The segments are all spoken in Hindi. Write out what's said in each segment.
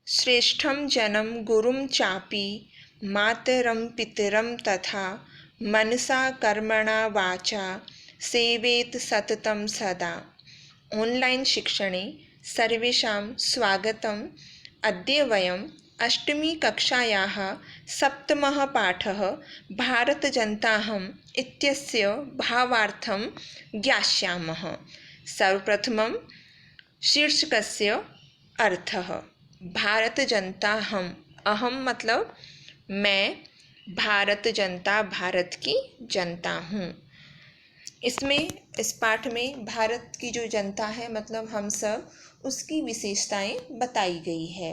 श्रेष्ठं जनं गुरुं चापि मातरं पितरं तथा मनसा कर्मणा वाचा सेवेत सततं सदा। ऑनलाइन शिक्षणे सर्वेषां स्वागतम्। अद्य वयम् अष्टमी कक्षायाः सप्तमः पाठः भारतजनताहम् इत्यस्य भावार्थं ज्ञास्यामः। सर्वप्रथमं शीर्षकस्य अर्थः। भारत जनता हम, अहम मतलब मैं, भारत जनता भारत की जनता हूँ। इस पाठ में भारत की जो जनता है मतलब हम सब, उसकी विशेषताएं बताई गई है।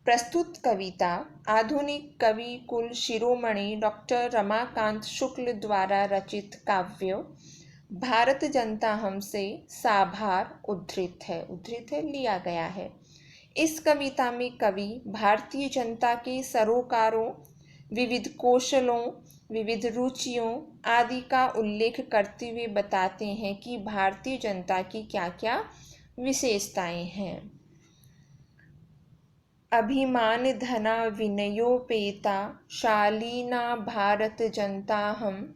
प्रस्तुत कविता आधुनिक कवि कुल शिरोमणि डॉक्टर रमाकांत शुक्ल द्वारा रचित काव्य भारत जनता हम से साभार उद्धृत है, लिया गया है। इस कविता में कवि भारतीय जनता के सरोकारों, विविध कौशलों, विविध रुचियों आदि का उल्लेख करते हुए बताते हैं कि भारतीय जनता की क्या क्या विशेषताएं हैं। अभिमान धना विनयोपेता शालीना भारत जनता हम,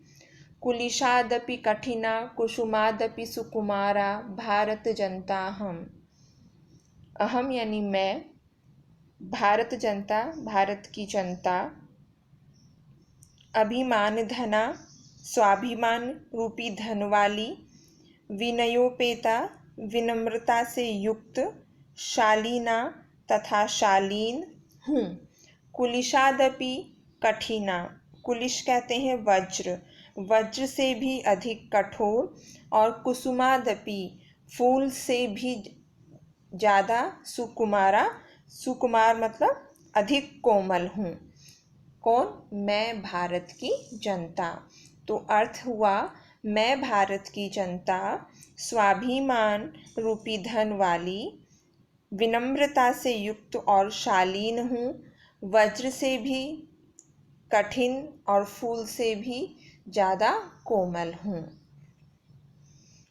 कुलिशादपि कठिना कुसुमादपि सुकुमारा भारत जनता हम। अहम यानी मैं, भारत जनता भारत की जनता, अभिमान धना स्वाभिमान रूपी धन वाली, विनयोपेता विनम्रता से युक्त, शालीना तथा शालीन हूँ, कुलिशादपि कठिना, कुलिश कहते हैं वज्र, वज्र से भी अधिक कठोर, और कुसुमादपि फूल से भी ज़्यादा सुकुमारा, सुकुमार मतलब अधिक कोमल हूँ। कौन? मैं भारत की जनता। तो अर्थ हुआ, मैं भारत की जनता स्वाभिमान रूपी धन वाली, विनम्रता से युक्त और शालीन हूँ, वज्र से भी कठिन और फूल से भी ज़्यादा कोमल हूँ।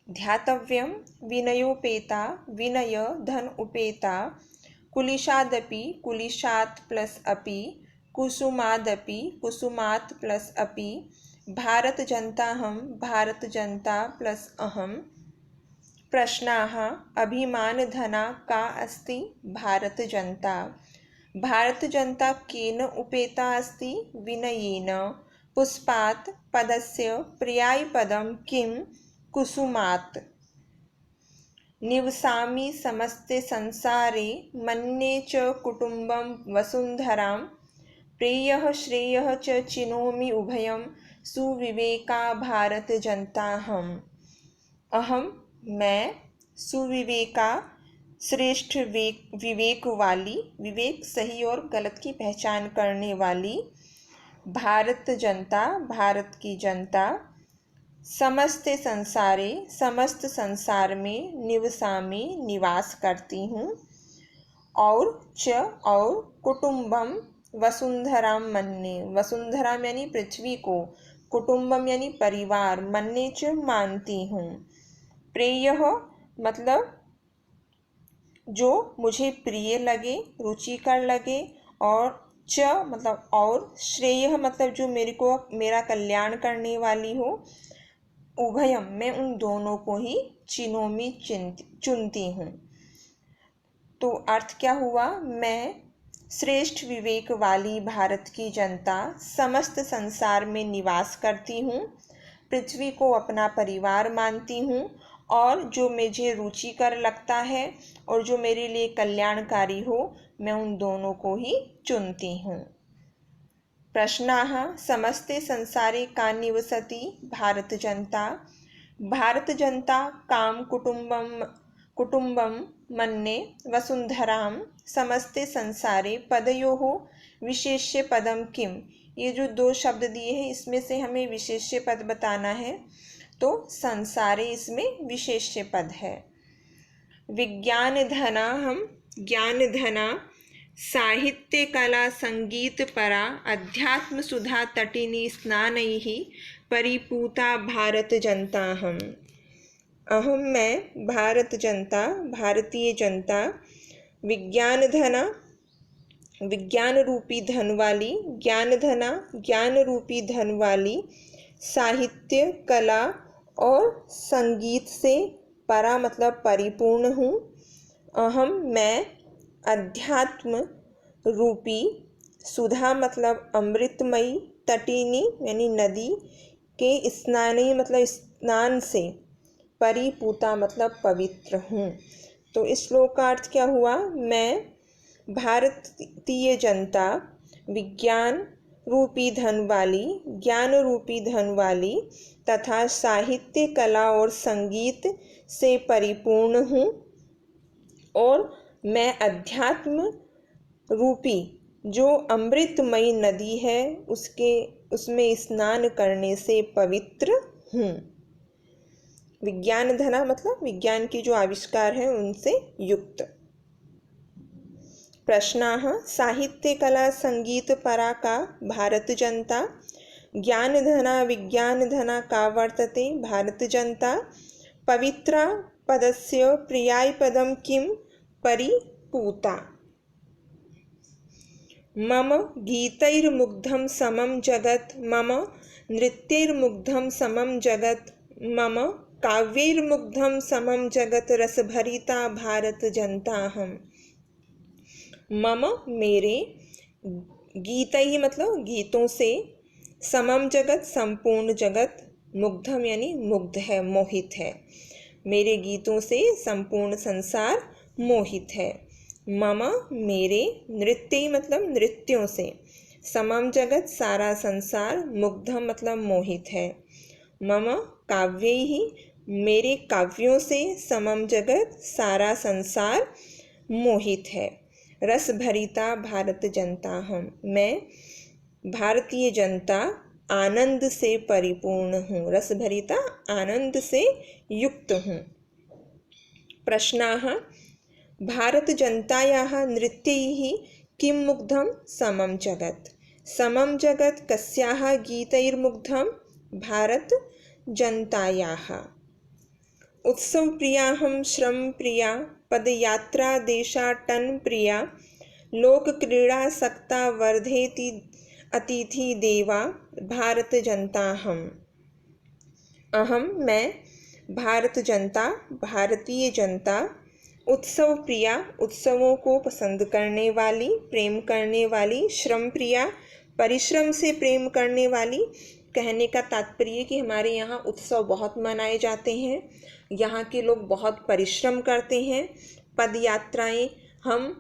ध्यातव्यम विनयोपेता, विनय धन उपेता, कुलिशादपि कुलिशात प्लस अपि, कुसुमादपि कुसुमात प्लस अपि, भारत जनता हम भारत जनता प्लस अहम। प्रश्नाः अभिमान धना का अस्ति भारत जनता, भारत जनता केन उपेता अस्ति? विनयेन। पुष्पात् पदस्य पर्यायपदं किं? कुसुमात्। निवसामि समस्ते संसारे मन्ये च कुटुम्बं वसुन्धरां, प्रेयः श्रेयः च चिनोमि उभयं सुविवेका भारत जनता हम। अहम मैं, सुविवेका श्रेष्ठ विवेक वाली, विवेक सही और गलत की पहचान करने वाली, भारत जनता भारत की जनता, समस्त संसारे समस्त संसार में, निवसामि निवास करती हूँ, और कुटुम्बम वसुंधराम मन्ये, वसुंधराम यानी पृथ्वी को, कुटुम्बम यानी परिवार, मन्ये च मानती हूँ, प्रेयः मतलब जो मुझे प्रिय लगे, रुचिकर लगे, और च मतलब और, श्रेयः मतलब जो मेरा कल्याण करने वाली हो, उभयम मैं उन दोनों को ही चिनोमी चुनती हूँ। तो अर्थ क्या हुआ? मैं श्रेष्ठ विवेक वाली भारत की जनता समस्त संसार में निवास करती हूँ, पृथ्वी को अपना परिवार मानती हूँ, और जो मुझे रुचिकर लगता है और जो मेरे लिए कल्याणकारी हो, मैं उन दोनों को ही चुनती हूँ। प्रश्नाः समस्ते संसारे का निवसति भारत जनता, भारत जनता काम कुटुम्बं मन्ये वसुंधरां, समस्ते संसारे पदयोः विशेष्य पदम किम। ये जो दो शब्द दिए हैं इसमें से हमें विशेष्य पद बताना है, तो संसारे इसमें विशेष्य पद है। विज्ञान धना हम ज्ञान धना, साहित्य कला संगीत परा, अध्यात्म सुधा तटिनी स्नानैः परिपूता भारत जनता हम। अहम मैं भारत जनता भारतीय जनता विज्ञान धना विज्ञान रूपी धन वाली, ज्ञान धना ज्ञान रूपी धन वाली, साहित्य कला और संगीत से परा मतलब परिपूर्ण हूँ। अहम मैं अध्यात्म रूपी, सुधा मतलब अमृतमयी, तटिनी यानी नदी के स्नानी मतलब स्नान से, परिपूता मतलब पवित्र हूँ। तो इस श्लोक का अर्थ क्या हुआ? मैं भारतीय जनता विज्ञान रूपी धन वाली, ज्ञान रूपी धन वाली तथा साहित्य कला और संगीत से परिपूर्ण हूँ, और मैं अध्यात्म रूपी जो अमृतमयी नदी है उसमें स्नान करने से पवित्र हूँ। विज्ञान धना मतलब विज्ञान की जो आविष्कार है उनसे युक्त। प्रश्नाः साहित्य कला संगीत परा का भारत जनता, ज्ञान धना विज्ञान धना का वर्तते भारत जनता, पवित्रा पदस्य प्रियाय पदम किम परिपूता। मम गीतैर्मुग्धं समं जगत्, मम नृत्यैर्मुग्धं समं जगत्, मम काव्यैर्मुग्धं समं जगत्, रसभरिता भारत जनताहम्। मम मेरे, गीतैः मतलब गीतों से, समम जगत संपूर्ण जगत, मुग्धम यानी मुग्ध है, मोहित है, मेरे गीतों से संपूर्ण संसार मोहित है। मम मेरे, नृत्य मतलब नृत्यों से, समम जगत सारा संसार, मुग्धम मतलब मोहित है। मम काव्यैः मेरे काव्यों से, समम जगत सारा संसार मोहित है। रस भरिता भारत जनता हम, मैं भारतीय जनता आनंद से परिपूर्ण हूँ, रस भरिता आनंद से युक्त हूँ। प्रश्नाः भारत जनतायाः नृत्यैः किं मुग्धं समं जगत्, समं जगत् कस्याः गीतैर्मुग्धं भारत जनतायाः। उत्सव प्रियाहं श्रम प्रिया, पदयात्रा देशाटन प्रिया, लोक क्रीड़ा सक्ता वर्धेति अतिथि देवा भारत जनता हम। अहम मैं भारत जनता भारतीय जनता, उत्सव प्रिया उत्सवों को पसंद करने वाली, प्रेम करने वाली, श्रम प्रिया परिश्रम से प्रेम करने वाली। कहने का तात्पर्य कि हमारे यहाँ उत्सव बहुत मनाए जाते हैं, यहाँ के लोग बहुत परिश्रम करते हैं। पद यात्राएँ, हम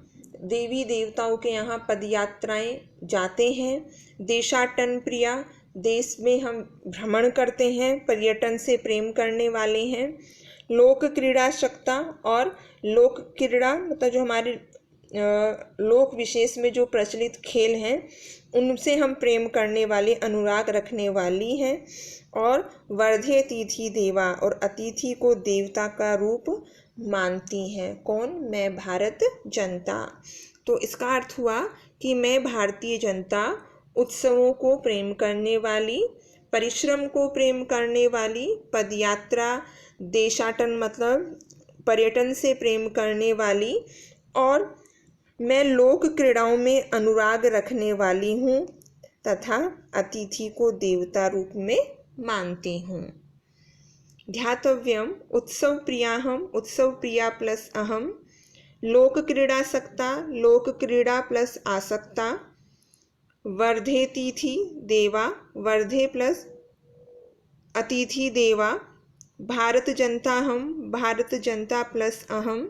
देवी देवताओं के यहाँ पद यात्राएँ जाते हैं। देशाटन प्रिया, देश में हम भ्रमण करते हैं, पर्यटन से प्रेम करने वाले हैं। लोक क्रीड़ा शक्ता, और लोक क्रीड़ा मतलब जो हमारे लोक विशेष में जो प्रचलित खेल हैं उनसे हम प्रेम करने वाले, अनुराग रखने वाली हैं। और वर्धे अतिथि देवा, और अतिथि को देवता का रूप मानती हैं। कौन? मैं भारत जनता। तो इसका अर्थ हुआ कि मैं भारतीय जनता उत्सवों को प्रेम करने वाली, परिश्रम को प्रेम करने वाली, पदयात्रा देशाटन मतलब पर्यटन से प्रेम करने वाली, और मैं लोक क्रीड़ाओं में अनुराग रखने वाली हूँ तथा अतिथि को देवता रूप में मानती हूँ। ध्यातव्यम उत्सव प्रियाहम, उत्सव प्रिया प्लस अहम, लोक क्रीड़ा सक्ता, लोक क्रीड़ा प्लस आसक्ता, वर्धेतिथि देवा, वर्धे प्लस अतिथि देवा, भारत जनता हम, भारत जनता प्लस अहम,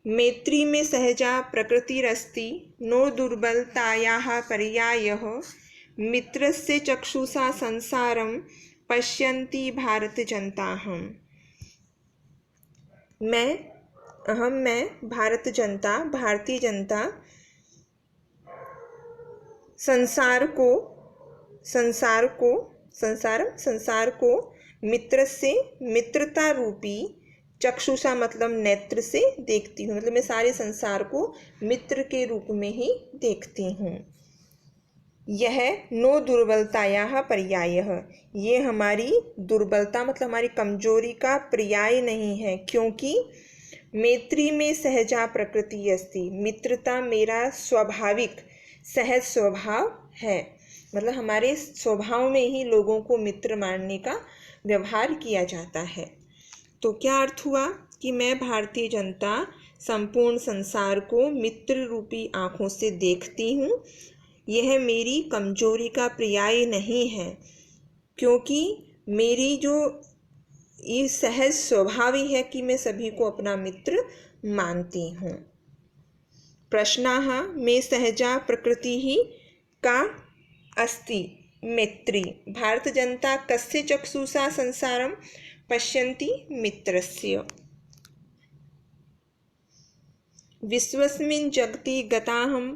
मैत्री में सहजा प्रकृतिरस्ति, नो दुर्बलतायाः पर्यायः, मित्रस्य चक्षुषा संसारं पश्यन्ति भारत जनता हम। मैं भारत जनता भारतीय जनता संसार को मित्र से मित्रता रूपी, चक्षुषा मतलब नेत्र से देखती हूँ, मतलब मैं सारे संसार को मित्र के रूप में ही देखती हूँ। यह नो दुर्बलतायाः पर्यायः, ये हमारी दुर्बलता मतलब हमारी कमजोरी का पर्याय नहीं है, क्योंकि मैत्री में सहजा प्रकृति अस्ति, मित्रता मेरा स्वाभाविक सहज स्वभाव है। मतलब हमारे स्वभाव में ही लोगों को मित्र मानने का व्यवहार किया जाता है। तो क्या अर्थ हुआ कि मैं भारतीय जनता संपूर्ण संसार को मित्र रूपी आँखों से देखती हूँ। यह मेरी कमजोरी का पर्याय नहीं है, क्योंकि मेरी जो ये सहज स्वभाव ही है कि मैं सभी को अपना मित्र मानती हूँ। प्रश्नाः मे सहजा प्रकृति ही का अस्ति मैत्री, भारत जनता कस्य चक्षुषा संसारं पश्यन्ति मित्रस्य। विश्वस्मिन् जगति गताहम्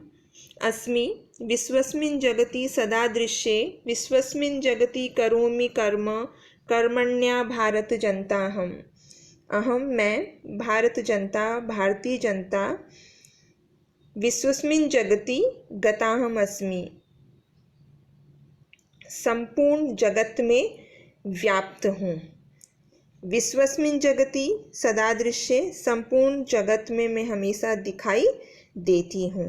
अस्मि, विश्वस्मिन् जगति सदा दृश्ये, विश्वस्मिन् जगति करोमि कर्म, कर्मण्या भारत जनताहम्। अहम मैं भारत जनता भारतीय जनता विश्वस्मिन् जगति गताहम् अस्मि, संपूर्ण जगत में व्याप्त हूँ। विश्वस्मिन् जगति सदा दृश्ये, संपूर्ण जगत में मैं हमेशा दिखाई देती हूँ।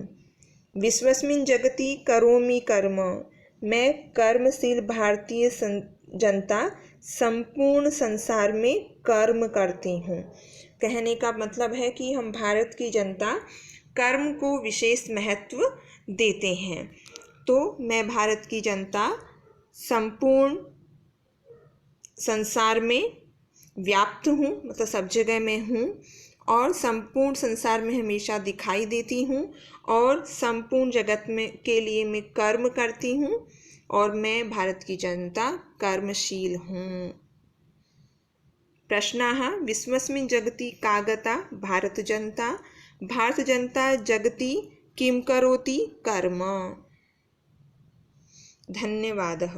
विश्वस्मिन् जगति करोमि कर्म, मैं कर्मशील भारतीय जनता संपूर्ण संसार में कर्म करती हूँ। कहने का मतलब है कि हम भारत की जनता कर्म को विशेष महत्व देते हैं। तो मैं भारत की जनता संपूर्ण संसार में व्याप्त हूँ, मतलब सब जगह में हूँ, और संपूर्ण संसार में हमेशा दिखाई देती हूँ, और संपूर्ण जगत में के लिए मैं कर्म करती हूँ, और मैं भारत की जनता कर्मशील हूँ। प्रश्नाः विश्वस्मिन् जगति का गता भारत जनता, भारत जनता जगति किं करोति कर्म। धन्यवादः।